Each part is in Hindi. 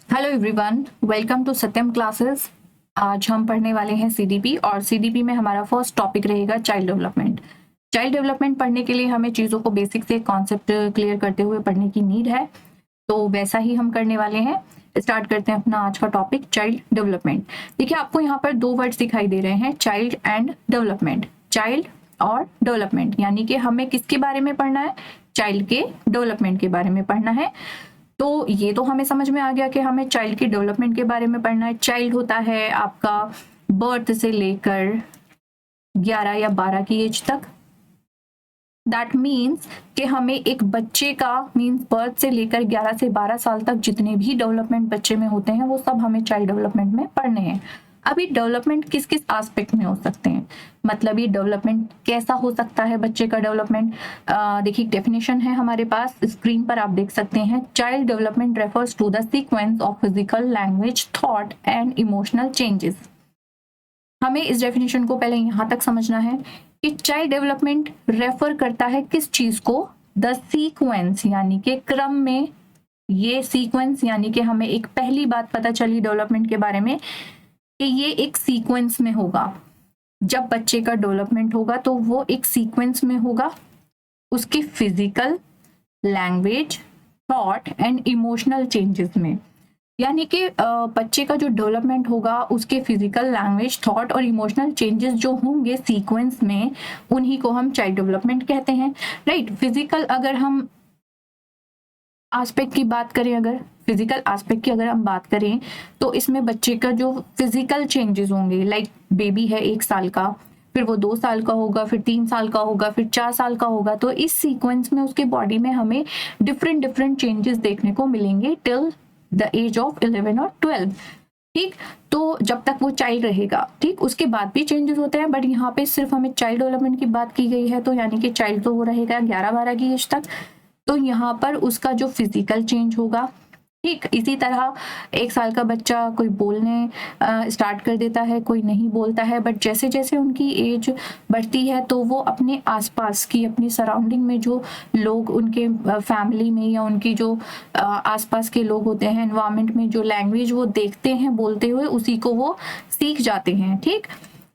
Hello everyone, welcome to Satyam classes. आज हम पढ़ने वाले हैं सीडीपी और सीडीपी में हमारा फर्स्ट टॉपिक रहेगा चाइल्ड डेवलपमेंट। चाइल्ड डेवलपमेंट पढ़ने के लिए हमें चीज़ों को बेसिक से कॉन्सेप्ट क्लियर करते हुए पढ़ने की नीड है, तो वैसा ही हम करने वाले हैं। स्टार्ट करते हैं अपना आज का टॉपिक चाइल्ड डेवलपमेंट। देखिए, आपको यहाँ पर दो वर्ड्स दिखाई दे रहे हैं, चाइल्ड एंड डेवलपमेंट। चाइल्ड और डेवलपमेंट यानी कि हमें किसके बारे में पढ़ना है? चाइल्ड के डेवलपमेंट के बारे में पढ़ना है। तो ये तो हमें समझ में आ गया कि हमें चाइल्ड के डेवलपमेंट के बारे में पढ़ना है। चाइल्ड होता है आपका बर्थ से लेकर 11 या 12 की एज तक। दैट मीन्स कि हमें एक बच्चे का मीन्स बर्थ से लेकर 11 से 12 साल तक जितने भी डेवलपमेंट बच्चे में होते हैं वो सब हमें चाइल्ड डेवलपमेंट में पढ़ने हैं। अभी डेवलपमेंट किस किस एस्पेक्ट में हो सकते हैं, मतलब ये डेवलपमेंट कैसा हो सकता है बच्चे का डेवलपमेंट। देखिए, डेफिनेशन है हमारे पास, स्क्रीन पर आप देख सकते हैं। Child development refers to the sequence of physical, language, thought and emotional changes. हमें इस डेफिनेशन को पहले यहां तक समझना है कि चाइल्ड डेवलपमेंट रेफर करता है किस चीज को? द सीक्वेंस यानी कि क्रम में। ये सीक्वेंस यानी कि हमें एक पहली बात पता चली डेवलपमेंट के बारे में कि ये एक सीक्वेंस में होगा। जब बच्चे का डेवलपमेंट होगा तो वो एक सीक्वेंस में होगा, उसके physical, language, thought and emotional changes में। यानी कि बच्चे का जो डेवलपमेंट होगा उसके फिजिकल, लैंग्वेज, थॉट और इमोशनल चेंजेस जो होंगे सीक्वेंस में, उन्हीं को हम चाइल्ड डेवलपमेंट कहते हैं। राइट। फिजिकल अगर हम एस्पेक्ट की बात करें, अगर फिजिकल एस्पेक्ट की अगर हम बात करें तो इसमें बच्चे का जो फिजिकल चेंजेस होंगे, लाइक बेबी है 1 साल का, फिर वो 2 साल का होगा, फिर 3 साल का होगा, फिर 4 साल का होगा, तो इस सीक्वेंस में उसके बॉडी में हमें डिफरेंट डिफरेंट चेंजेस देखने को मिलेंगे टिल द एज ऑफ 11 और 12। ठीक, तो जब तक वो चाइल्ड रहेगा, ठीक, उसके बाद भी चेंजेस होते हैं, बट यहाँ पे सिर्फ हमें चाइल्ड डेवलपमेंट की बात की गई है, तो यानी कि चाइल्ड तो वो रहेगा 11-12 की एज तक। तो यहाँ पर उसका जो फिजिकल चेंज होगा, ठीक, इसी तरह 1 साल का बच्चा कोई बोलने स्टार्ट कर देता है, कोई नहीं बोलता है, बट जैसे जैसे उनकी एज बढ़ती है तो वो अपने आसपास की, अपनी सराउंडिंग में जो लोग उनके फैमिली में या उनकी जो आसपास के लोग होते हैं, एनवायरमेंट में जो लैंग्वेज वो देखते हैं बोलते हुए, उसी को वो सीख जाते हैं। ठीक,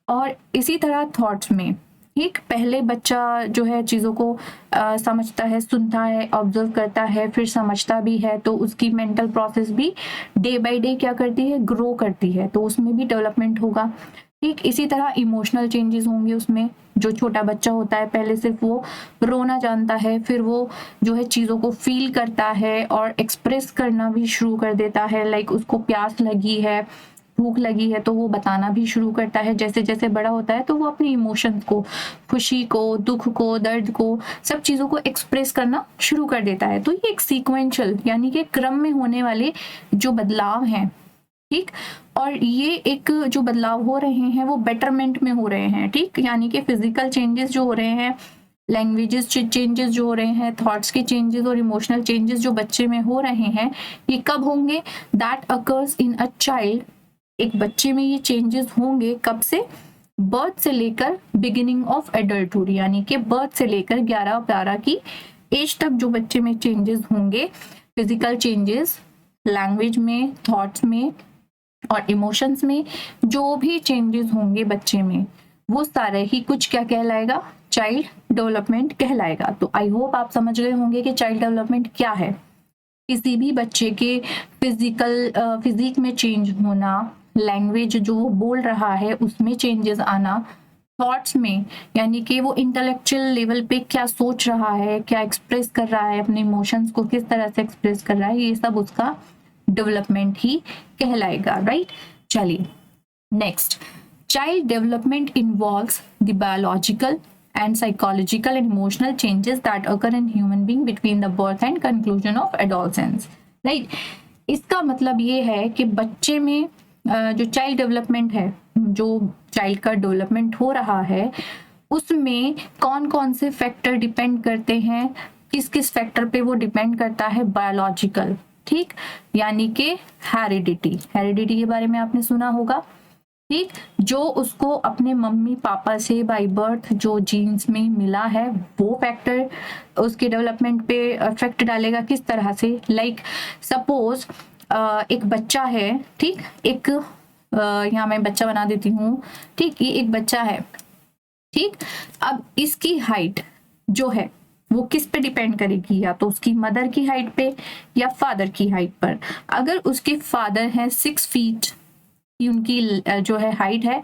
और इसी तरह थॉट्स में, ठीक, पहले बच्चा जो है चीज़ों को समझता है, सुनता है, ऑब्जर्व करता है, फिर समझता भी है, तो उसकी मेंटल प्रोसेस भी डे बाय डे क्या करती है? ग्रो करती है, तो उसमें भी डेवलपमेंट होगा। ठीक, इसी तरह इमोशनल चेंजेस होंगे उसमें। जो छोटा बच्चा होता है पहले सिर्फ वो रोना जानता है, फिर वो जो है चीज़ों को फील करता है और एक्सप्रेस करना भी शुरू कर देता है, लाइक उसको प्यास लगी है, भूख लगी है, तो वो बताना भी शुरू करता है। जैसे जैसे बड़ा होता है तो वो अपने इमोशंस को, खुशी को, दुख को, दर्द को, सब चीज़ों को एक्सप्रेस करना शुरू कर देता है। तो ये एक सीक्वेंशियल यानी कि क्रम में होने वाले जो बदलाव हैं, ठीक, और ये एक जो बदलाव हो रहे हैं वो बेटरमेंट में हो रहे हैं। ठीक, यानी कि फिजिकल चेंजेस जो हो रहे हैं, लैंग्वेजेस चेंजेस जो हो रहे हैं, थॉट्स के चेंजेस और इमोशनल चेंजेस जो बच्चे में हो रहे हैं, ये कब होंगे? That occurs in a child. एक बच्चे में ये चेंजेस होंगे कब से? बर्थ से लेकर बिगिनिंग ऑफ एडल्टहुड, यानी कि बर्थ से लेकर 11-12 की एज तक जो बच्चे में चेंजेस होंगे, फिजिकल चेंजेस, लैंग्वेज में, थॉट्स में और इमोशंस में जो भी चेंजेस होंगे बच्चे में, वो सारे ही कुछ क्या कहलाएगा? चाइल्ड डेवलपमेंट कहलाएगा। तो आई होप आप समझ गए होंगे कि चाइल्ड डेवलपमेंट क्या है। किसी भी बच्चे के फिजिक में चेंज होना, लैंग्वेज जो वो बोल रहा है उसमें चेंजेस आना, थॉट्स में यानी कि वो इंटेलेक्चुअल लेवल पे क्या सोच रहा है, क्या एक्सप्रेस कर रहा है, अपने इमोशंस को किस तरह से एक्सप्रेस कर रहा है, ये सब उसका डेवलपमेंट ही कहलाएगा। राइट, चलिए next. Child development involves the biological and psychological and emotional changes that occur in human being between the birth and conclusion of adolescence. Right? इसका मतलब ये है कि बच्चे में जो चाइल्ड डेवलपमेंट है, जो चाइल्ड का डेवलपमेंट हो रहा है, उसमें कौन कौन से फैक्टर डिपेंड करते हैं, किस किस फैक्टर पे वो डिपेंड करता है? बायोलॉजिकल, ठीक, यानी कि हेरिडिटी। हेरिडिटी के बारे में आपने सुना होगा, ठीक, जो उसको अपने मम्मी पापा से बाय बर्थ जो जीन्स में मिला है, वो फैक्टर उसके डेवलपमेंट पे इफेक्ट डालेगा। किस तरह से? लाइक सपोज एक बच्चा है, ठीक, एक यहाँ मैं बच्चा बना देती हूँ, ठीक, ये एक बच्चा है, ठीक। अब इसकी हाइट जो है वो किस पे डिपेंड करेगी, या तो उसकी मदर की हाइट पे या फादर की हाइट पर। अगर उसके फादर हैं 6 फीट की उनकी जो है हाइट है,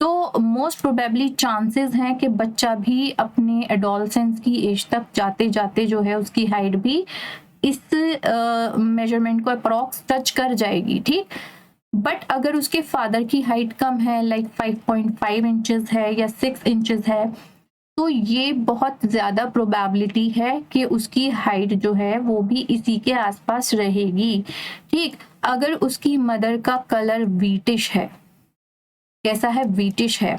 तो मोस्ट प्रोबेबली चांसेस हैं कि बच्चा भी अपने एडोलसेंस की एज तक जाते जाते जो है उसकी हाइट भी इस मेजरमेंट को अप्रॉक्स टच कर जाएगी, ठीक। बट अगर उसके फादर की हाइट कम है, लाइक 5.5 इंचेस है या 6 इंचेस है, तो ये बहुत ज्यादा प्रोबेबिलिटी है कि उसकी हाइट जो है वो भी इसी के आसपास रहेगी, ठीक। अगर उसकी मदर का कलर व्हीटिश है, कैसा है, व्हीटिश है,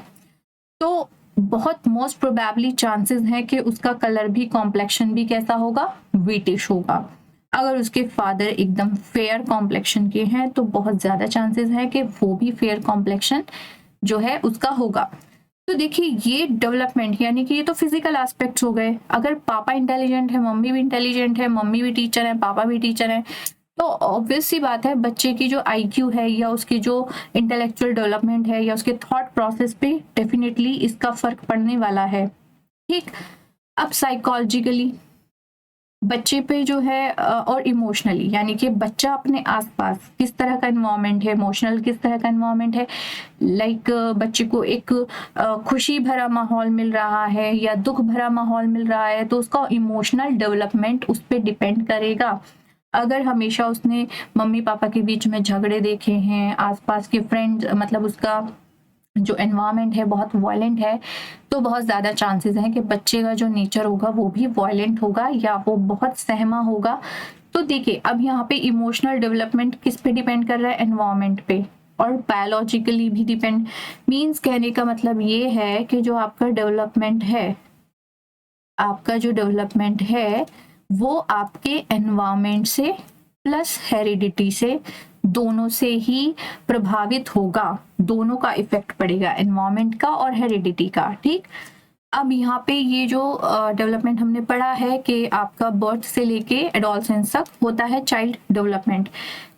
तो बहुत मोस्ट प्रोबेबली चांसेस है कि उसका कलर भी, कॉम्प्लेक्शन भी कैसा होगा, व्हीटिश होगा। अगर उसके फादर एकदम फेयर कॉम्प्लेक्शन के हैं तो बहुत ज्यादा चांसेस है कि वो भी फेयर कॉम्प्लेक्शन जो है उसका होगा। तो देखिए ये डेवलपमेंट, यानी कि ये तो फिजिकल एस्पेक्ट्स हो गए। अगर पापा इंटेलिजेंट है, मम्मी भी इंटेलिजेंट है, मम्मी भी टीचर है, पापा भी टीचर है, तो ऑब्वियस सी बात है बच्चे की जो आईक्यू है या उसकी जो इंटेलेक्चुअल डेवलपमेंट है या उसके थॉट प्रोसेस पे डेफिनेटली इसका फर्क पड़ने वाला है, ठीक। अब साइकोलॉजिकली बच्चे पे जो है और इमोशनली, यानी कि बच्चा अपने आसपास किस तरह का इन्वायरमेंट है, इमोशनल किस तरह का इन्वायरमेंट है, लाइक बच्चे को एक खुशी भरा माहौल मिल रहा है या दुख भरा माहौल मिल रहा है, तो उसका इमोशनल डेवलपमेंट उस पर डिपेंड करेगा। अगर हमेशा उसने मम्मी पापा के बीच में झगड़े देखे हैं, आसपास के फ्रेंड्स, मतलब उसका जो एनवायरनमेंट है बहुत वायलेंट है, तो बहुत ज़्यादा चांसेस हैं कि बच्चे का जो नेचर होगा वो भी वायलेंट होगा या वो बहुत सहमा होगा। तो देखिए अब यहाँ पे इमोशनल डेवलपमेंट किस पे डिपेंड कर रहा है, एनवायरनमेंट पे, और बायोलॉजिकली भी डिपेंड। मीन्स कहने का मतलब ये है कि जो आपका डेवलपमेंट है, आपका जो डेवलपमेंट है वो आपके एनवायरनमेंट से प्लस हेरिडिटी से, दोनों से ही प्रभावित होगा, दोनों का इफेक्ट पड़ेगा, एनवायरनमेंट का और हेरिडिटी का, ठीक। अब यहाँ पे ये जो डेवलपमेंट हमने पढ़ा है कि आपका बर्थ से लेके एडोलसेंस तक होता है चाइल्ड डेवलपमेंट,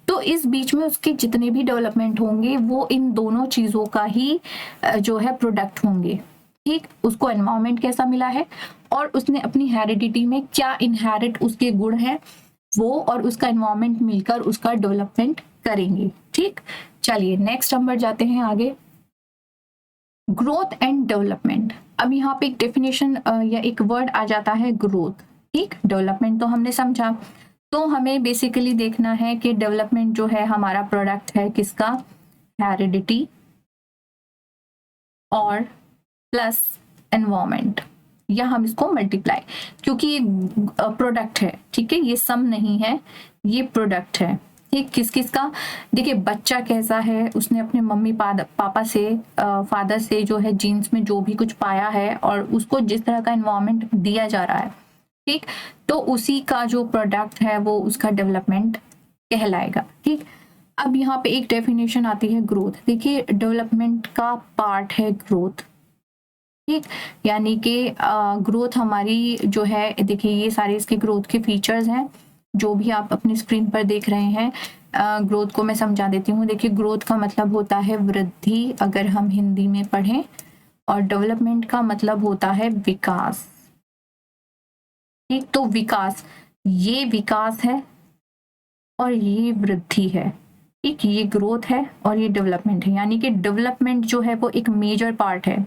तो इस बीच में उसके जितने भी डेवलपमेंट होंगे वो इन दोनों चीज़ों का ही जो है प्रोडक्ट होंगे, ठीक। उसको एनवायरनमेंट कैसा मिला है और उसने अपनी हेरिडिटी में क्या इनहेरिट उसके गुण हैं, वो और उसका एनवायरनमेंट मिलकर उसका डेवलपमेंट करेंगे, ठीक। चलिए नेक्स्ट नंबर जाते हैं आगे, ग्रोथ एंड डेवलपमेंट। अब यहाँ पे एक डेफिनेशन या एक वर्ड आ जाता है ग्रोथ, ठीक। डेवलपमेंट तो हमने समझा, तो हमें बेसिकली देखना है कि डेवलपमेंट जो है हमारा प्रोडक्ट है किसका, हेरिडिटी और प्लस एनवायरनमेंट, या हम इसको मल्टीप्लाई, क्योंकि ये प्रोडक्ट है, ठीक है, ये सम नहीं है, ये प्रोडक्ट है, ठीक। किस किस का, देखिए बच्चा कैसा है, उसने अपने मम्मी पापा से, फादर से जो है जीन्स में जो भी कुछ पाया है और उसको जिस तरह का एनवायरनमेंट दिया जा रहा है, ठीक, तो उसी का जो प्रोडक्ट है वो उसका डेवलपमेंट कहलाएगा, ठीक। अब यहाँ पे एक डेफिनेशन आती है ग्रोथ। देखिए डेवलपमेंट का पार्ट है ग्रोथ, ठीक, यानी कि ग्रोथ हमारी जो है, देखिए ये सारे इसके ग्रोथ के फीचर्स हैं जो भी आप अपनी स्क्रीन पर देख रहे हैं। ग्रोथ को मैं समझा देती हूँ। देखिए ग्रोथ का मतलब होता है वृद्धि, अगर हम हिंदी में पढ़ें, और डेवलपमेंट का मतलब होता है विकास, ठीक। तो विकास, ये विकास है और ये वृद्धि है, ठीक, ये ग्रोथ है और ये डेवलपमेंट है, यानी कि डेवलपमेंट जो है वो एक मेजर पार्ट है,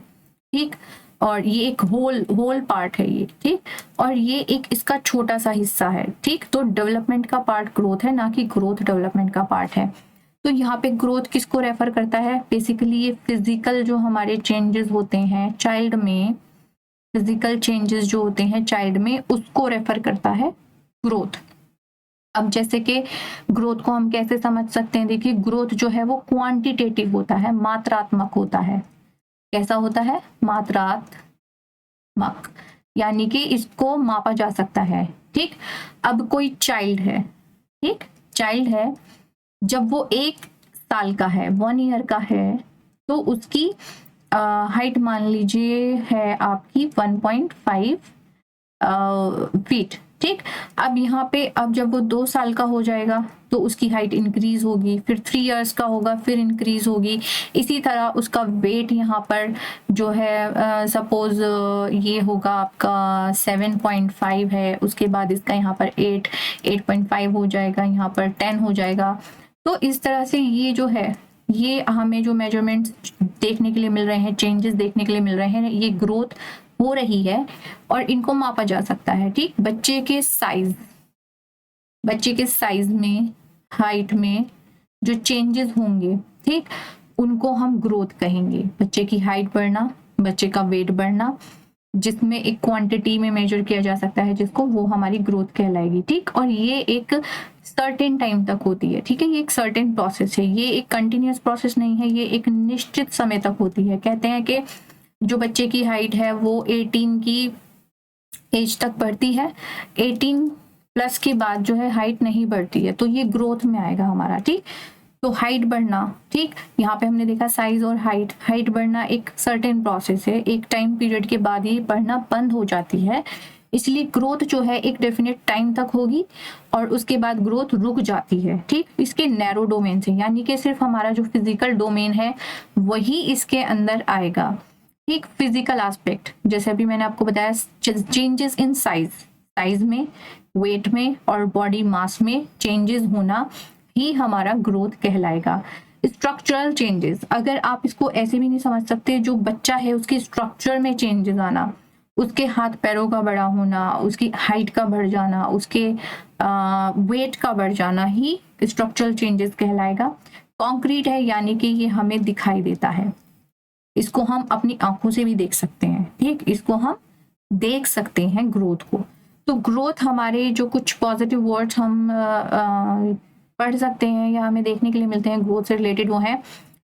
ठीक, और ये एक होल पार्ट है ये, ठीक, और ये एक इसका छोटा सा हिस्सा है, ठीक। तो डेवलपमेंट का पार्ट ग्रोथ है, ना कि ग्रोथ डेवलपमेंट का पार्ट है। तो यहाँ पे ग्रोथ किसको रेफर करता है, बेसिकली ये फिजिकल जो हमारे चेंजेस होते हैं चाइल्ड में, फिजिकल चेंजेस जो होते हैं चाइल्ड में, उसको रेफर करता है ग्रोथ। अब जैसे कि ग्रोथ को हम कैसे समझ सकते हैं, देखिए ग्रोथ जो है वो क्वांटिटेटिव होता है, मात्रात्मक होता है। कैसा होता है, मात्रात्मक, यानी कि इसको मापा जा सकता है, ठीक। अब कोई चाइल्ड है, ठीक, चाइल्ड है, जब वो 1 साल का है, 1 ईयर का है, तो उसकी हाइट मान लीजिए है आपकी 1.5 फीट, ठीक। अब यहाँ पे अब जब वो 2 साल का हो जाएगा तो उसकी हाइट इंक्रीज होगी, फिर 3 इयर्स का होगा फिर इंक्रीज होगी। इसी तरह उसका वेट यहाँ पर जो है सपोज ये होगा आपका 7.5 है, उसके बाद इसका यहाँ पर 8.5 हो जाएगा, यहाँ पर 10 हो जाएगा। तो इस तरह से ये जो है, ये हमें जो मेजरमेंट्स देखने के लिए मिल रहे हैं, चेंजेस देखने के लिए मिल रहे हैं, ये ग्रोथ हो रही है और इनको मापा जा सकता है। ठीक, बच्चे के साइज में, हाइट में जो चेंजेस होंगे, ठीक, उनको हम ग्रोथ कहेंगे। बच्चे की हाइट बढ़ना, बच्चे का वेट बढ़ना, जिसमें एक क्वांटिटी में मेजर किया जा सकता है जिसको, वो हमारी ग्रोथ कहलाएगी। ठीक, और ये एक सर्टेन टाइम तक होती है। ठीक है, ये एक सर्टेन प्रोसेस है, ये एक कंटिन्यूअस प्रोसेस नहीं है, ये एक निश्चित समय तक होती है। कहते हैं कि जो बच्चे की हाइट है वो 18 की एज तक बढ़ती है, 18 प्लस के बाद जो है हाइट नहीं बढ़ती है, तो ये ग्रोथ में आएगा हमारा। ठीक, तो हाइट बढ़ना, ठीक, यहाँ पे हमने देखा साइज और हाइट बढ़ना एक सर्टेन प्रोसेस है, एक टाइम पीरियड के बाद ये बढ़ना बंद हो जाती है, इसलिए ग्रोथ जो है एक डेफिनेट टाइम तक होगी और उसके बाद ग्रोथ रुक जाती है। ठीक, इसके नैरो डोमेन से, यानी कि सिर्फ हमारा जो फिजिकल डोमेन है वही इसके अंदर आएगा। ठीक, फिजिकल एस्पेक्ट, जैसे अभी मैंने आपको बताया, चेंजेस इन साइज में, वेट में और बॉडी मास में चेंजेस होना ही हमारा ग्रोथ कहलाएगा। स्ट्रक्चरल चेंजेस, अगर आप इसको ऐसे भी नहीं समझ सकते, जो बच्चा है उसके स्ट्रक्चर में चेंजेस आना, उसके हाथ पैरों का बड़ा होना, उसकी हाइट का बढ़ जाना, उसके वेट का बढ़ जाना ही स्ट्रक्चरल चेंजेस कहलाएगा। कॉन्क्रीट है, यानी कि ये हमें दिखाई देता है, इसको हम अपनी आंखों से भी देख सकते हैं। ठीक, इसको हम देख सकते हैं ग्रोथ को। तो ग्रोथ, हमारे जो कुछ पॉजिटिव वर्ड्स हम पढ़ सकते हैं या हमें देखने के लिए मिलते हैं ग्रोथ से रिलेटेड, वो है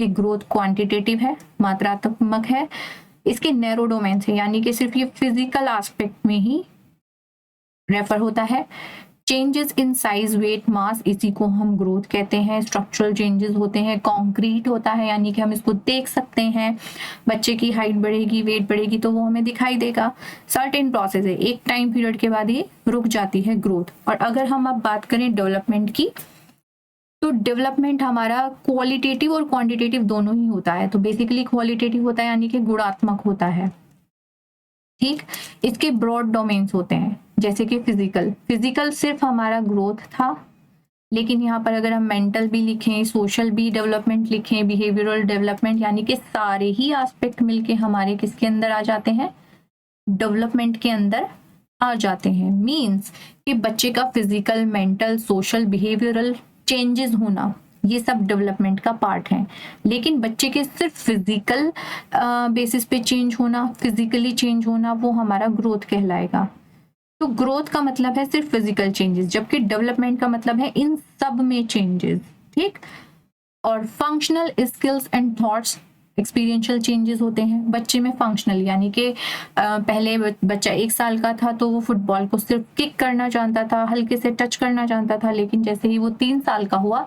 कि ग्रोथ क्वांटिटेटिव है, मात्रात्मक है, इसके नैरो डोमेन से, यानी कि सिर्फ ये फिजिकल एस्पेक्ट में ही रेफर होता है। चेंजेस इन साइज, वेट, मास, इसी को हम ग्रोथ कहते हैं। स्ट्रक्चरल चेंजेस होते हैं, कॉन्क्रीट होता है, यानी कि हम इसको देख सकते हैं। बच्चे की हाइट बढ़ेगी, वेट बढ़ेगी तो वो हमें दिखाई देगा। सर्टेन प्रोसेस है, एक टाइम पीरियड के बाद ये रुक जाती है ग्रोथ। और अगर हम अब बात करें डेवलपमेंट की, तो डेवलपमेंट हमारा क्वालिटेटिव और क्वांटिटेटिव दोनों ही होता है। तो बेसिकली क्वालिटेटिव होता है, यानी कि गुणात्मक होता है। ठीक, इसके ब्रॉड डोमेन्स होते हैं, जैसे कि फिजिकल सिर्फ हमारा ग्रोथ था, लेकिन यहाँ पर अगर हम मेंटल भी लिखें, सोशल भी डेवलपमेंट लिखें, बिहेवियरल डेवलपमेंट, यानी कि सारे ही एस्पेक्ट मिलके हमारे किसके अंदर आ जाते हैं, डेवलपमेंट के अंदर आ जाते हैं। मीन्स कि बच्चे का physical, mental, social, behavioural changes होना, ये सब डेवलपमेंट का पार्ट है। लेकिन बच्चे के सिर्फ फिजिकल बेसिस पे चेंज होना, फिजिकली चेंज होना, वो हमारा ग्रोथ कहलाएगा। तो ग्रोथ का मतलब है सिर्फ फिजिकल चेंजेस, जबकि डेवलपमेंट का मतलब है इन सब में चेंजेस। ठीक, और functional skills and thoughts, experiential changes होते हैं बच्चे में। फंक्शनल, यानी कि पहले बच्चा 1 साल का था तो वो फुटबॉल को सिर्फ किक करना जानता था, हल्के से टच करना जानता था, लेकिन जैसे ही वो 3 साल का हुआ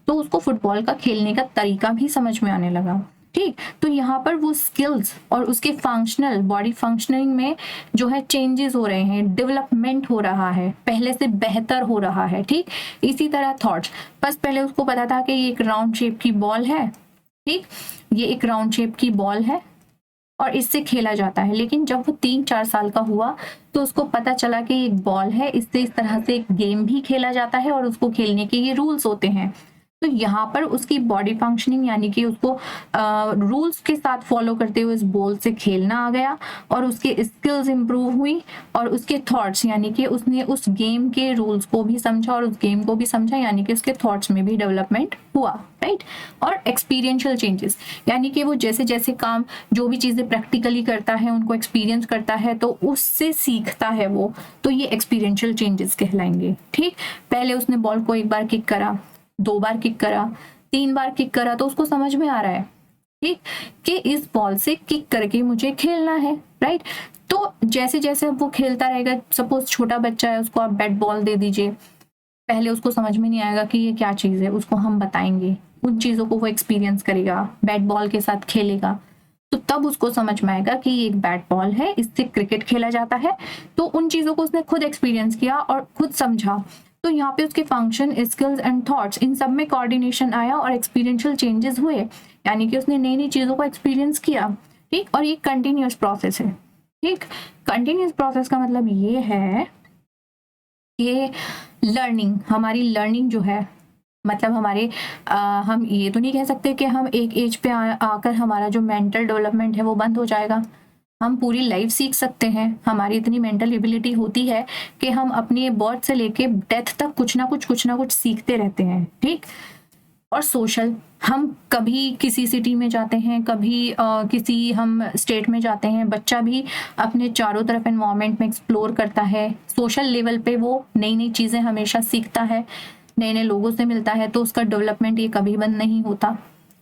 तो उसको फुटबॉल का खेलने का तरीका भी समझ में आने लगा। ठीक, तो यहाँ पर वो स्किल्स और उसके फंक्शनल, बॉडी फंक्शनिंग में जो है चेंजेस हो रहे हैं, डेवलपमेंट हो रहा है, पहले से बेहतर हो रहा है। ठीक, इसी तरह थॉट्स, बस पहले उसको पता था कि ये एक राउंड शेप की बॉल है, ठीक, ये एक राउंड शेप की बॉल है और इससे खेला जाता है, लेकिन जब वो 3-4 साल का हुआ तो उसको पता चला कि एक बॉल है, इससे इस तरह से एक गेम भी खेला जाता है और उसको खेलने के ये रूल्स होते हैं। तो यहाँ पर उसकी बॉडी फंक्शनिंग, यानी कि उसको रूल्स के साथ फॉलो करते हुए इस बॉल से खेलना आ गया और उसके स्किल्स इंप्रूव हुई, और उसके थॉट्स, यानी कि उसने उस गेम के रूल्स को भी समझा और उस गेम को भी समझा, यानी कि उसके थॉट्स में भी डेवलपमेंट हुआ। राइट, और एक्सपीरियंशियल चेंजेस, यानी कि वो जैसे जैसे काम, जो भी चीजें प्रैक्टिकली करता है, उनको एक्सपीरियंस करता है तो उससे सीखता है वो, तो ये एक्सपीरियंशियल चेंजेस कहलाएंगे। ठीक, पहले उसने बॉल को 1 बार किक करा, 2 बार किक करा, 3 बार किक करा, तो उसको समझ में आ रहा है, ठीक, कि इस बॉल से किक करके मुझे खेलना है। राइट, तो जैसे जैसे वो खेलता रहेगा, सपोज छोटा बच्चा है, उसको आप बैट बॉल दे दीजिए, पहले उसको समझ में नहीं आएगा कि ये क्या चीज है, उसको हम बताएंगे, उन चीजों को वो एक्सपीरियंस करेगा, बैट बॉल के साथ खेलेगा, तो तब उसको समझ में आएगा कि ये एक बैट बॉल है, इससे क्रिकेट खेला जाता है। तो उन चीज़ों को उसने खुद एक्सपीरियंस किया और खुद समझा। तो यहाँ पे उसके फंक्शन, स्किल्स एंड थॉट्स, इन सब में कोऑर्डिनेशन आया और एक्सपीरियंशियल चेंजेस हुए, यानी कि उसने नई नई चीज़ों को एक्सपीरियंस किया। ठीक, और ये कंटिन्यूस प्रोसेस है। ठीक, कंटिन्यूस प्रोसेस का मतलब ये है कि लर्निंग, हमारी लर्निंग जो है, मतलब हमारे हम ये तो नहीं कह सकते कि हम एक एज पे आकर हमारा जो मेंटल डेवलपमेंट है वो बंद हो जाएगा। हम पूरी लाइफ सीख सकते हैं, हमारी इतनी मेंटल एबिलिटी होती है कि हम अपनी बर्थ से लेके डेथ तक कुछ ना कुछ सीखते रहते हैं। ठीक, और सोशल, हम कभी किसी सिटी में जाते हैं, कभी किसी हम स्टेट में जाते हैं, बच्चा भी अपने चारों तरफ एनवायरनमेंट में एक्सप्लोर करता है। सोशल लेवल पे वो नई नई चीज़ें हमेशा सीखता है, नए नए लोगों से मिलता है, तो उसका डेवलपमेंट ये कभी बंद नहीं होता।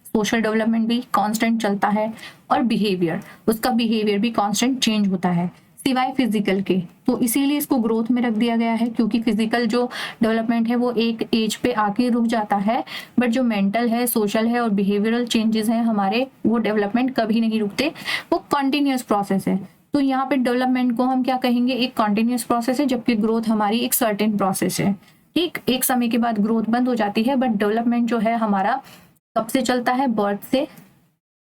सोशल डेवलपमेंट भी कांस्टेंट चलता है, और बिहेवियर, उसका बिहेवियर भी कांस्टेंट चेंज होता है, सिवाय फिजिकल के। तो इसीलिए इसको ग्रोथ में रख दिया गया है, क्योंकि फिजिकल जो डेवलपमेंट है वो एक एज पे आके रुक जाता है, बट जो मेंटल है, सोशल है और बिहेवियरल चेंजेस हैं हमारे, वो डेवलपमेंट कभी नहीं रुकते, वो कंटिन्यूस प्रोसेस है। तो यहाँ पे डेवलपमेंट को हम क्या कहेंगे, एक कंटिन्यूस प्रोसेस है, जबकि ग्रोथ हमारी एक सर्टेन प्रोसेस है। ठीक, एक समय के बाद ग्रोथ बंद हो जाती है, बट डेवलपमेंट जो है हमारा कब से चलता है, बर्थ से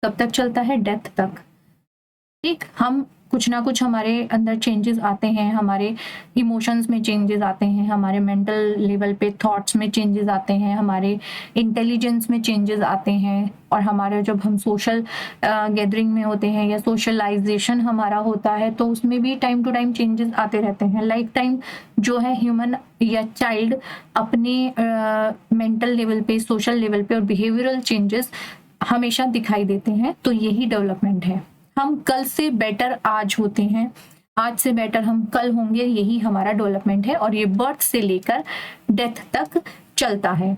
कब तक चलता है, डेथ तक। ठीक, हम कुछ ना कुछ हमारे अंदर चेंजेस आते हैं, हमारे इमोशंस में चेंजेस आते हैं, हमारे मेंटल लेवल पे थॉट्स में चेंजेस आते हैं, हमारे इंटेलिजेंस में चेंजेस आते हैं, और हमारे जब हम सोशल गैदरिंग में होते हैं या सोशलाइजेशन हमारा होता है, तो उसमें भी टाइम टू टाइम चेंजेस आते रहते हैं। लाइफ टाइम जो है ह्यूमन या चाइल्ड अपने मेंटल लेवल पे, सोशल लेवल पे और बिहेवियरल चेंजेस हमेशा दिखाई देते हैं। तो यही डेवलपमेंट है। हम कल से बेटर आज होते हैं, आज से बेटर हम कल होंगे, यही हमारा डेवलपमेंट है, और ये बर्थ से लेकर डेथ तक चलता है।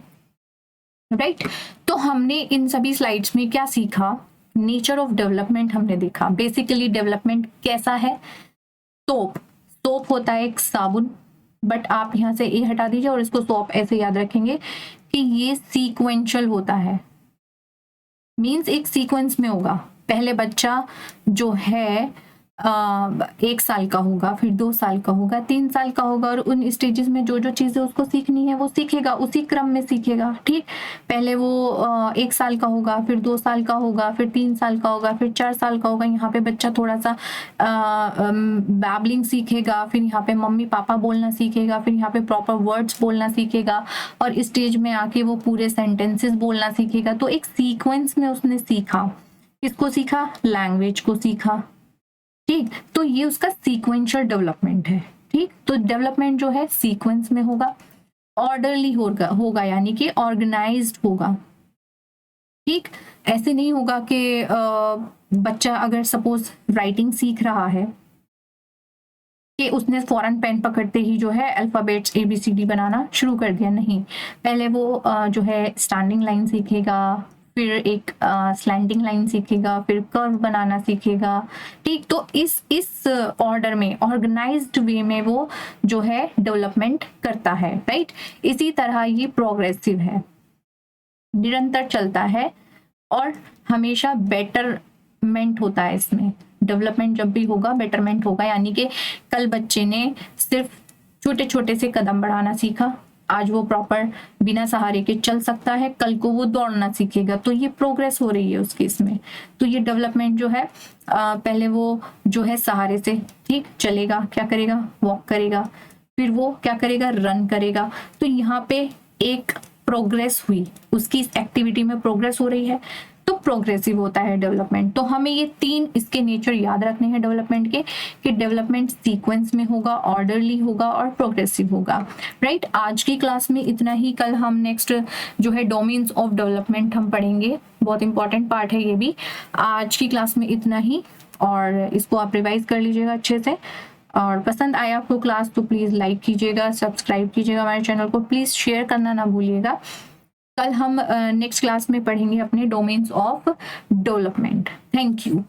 राइट, तो हमने इन सभी स्लाइड्स में क्या सीखा, नेचर ऑफ डेवलपमेंट हमने देखा। बेसिकली डेवलपमेंट कैसा है, सोप होता है एक साबुन, बट आप यहाँ से ए हटा दीजिए और इसको सोप ऐसे याद रखेंगे कि ये सीक्वेंशियल होता है, मीन्स एक सीक्वेंस में होगा। पहले बच्चा जो है 1 साल का होगा, फिर 2 साल का होगा, 3 साल का होगा, और उन स्टेजेस में जो जो चीजें उसको सीखनी है वो सीखेगा, उसी क्रम में सीखेगा। ठीक, पहले वो 1 साल का होगा, फिर 2 साल का होगा, फिर 3 साल का होगा, फिर 4 साल का होगा। यहाँ पे बच्चा थोड़ा सा बैबलिंग सीखेगा, फिर यहाँ पे मम्मी पापा बोलना सीखेगा, फिर यहाँ पे प्रॉपर वर्ड्स बोलना सीखेगा, और स्टेज में आके वो पूरे सेंटेंसेस बोलना सीखेगा। तो एक सीक्वेंस में उसने सीखा, किसको सीखा, लैंग्वेज को सीखा। ठीक, तो ये उसका सीक्वेंशियल डेवलपमेंट है। ठीक, तो डेवलपमेंट जो है सीक्वेंस में होगा, ऑर्डरली होगा यानी कि ऑर्गेनाइज्ड होगा। ठीक, ऐसे नहीं होगा कि बच्चा अगर सपोज राइटिंग सीख रहा है कि उसने फौरन पेन पकड़ते ही जो है अल्फाबेट्स ABCD बनाना शुरू कर दिया, नहीं। पहले वो जो है स्टैंडिंग लाइन सीखेगा, फिर एक स्लैंटिंग लाइन सीखेगा, फिर कर्व बनाना सीखेगा। ठीक, तो इस ऑर्डर में, ऑर्गेनाइज्ड वे में वो जो है डेवलपमेंट करता है। राइट, इसी तरह ये प्रोग्रेसिव है, निरंतर चलता है, और हमेशा बेटरमेंट होता है इसमें। डेवलपमेंट जब भी होगा बेटरमेंट होगा, यानी कि कल बच्चे ने सिर्फ छोटे छोटे से कदम बढ़ाना सीखा, आज वो प्रॉपर बिना सहारे के चल सकता है, कल को वो दौड़ना सीखेगा, तो ये प्रोग्रेस हो रही है उसकी इसमें। तो ये डेवलपमेंट जो है पहले वो जो है सहारे से ठीक चलेगा, क्या करेगा, वॉक करेगा, फिर वो क्या करेगा, रन करेगा। तो यहाँ पे एक प्रोग्रेस हुई, उसकी इस एक्टिविटी में प्रोग्रेस हो रही है, तो प्रोग्रेसिव होता है डेवलपमेंट। तो हमें ये 3 इसके नेचर याद रखने हैं डेवलपमेंट के, कि डेवलपमेंट सीक्वेंस में होगा, ऑर्डरली होगा और प्रोग्रेसिव होगा। राइट, आज की क्लास में इतना ही। कल हम नेक्स्ट जो है डोमेन्स ऑफ डेवलपमेंट हम पढ़ेंगे, बहुत इंपॉर्टेंट पार्ट है ये भी। आज की क्लास में इतना ही, और इसको आप रिवाइज कर लीजिएगा अच्छे से, और पसंद आया आपको क्लास तो प्लीज़ लाइक कीजिएगा, सब्सक्राइब कीजिएगा हमारे चैनल को, प्लीज़ शेयर करना ना भूलिएगा। कल हम नेक्स्ट क्लास में पढ़ेंगे अपने domains of development. Thank you.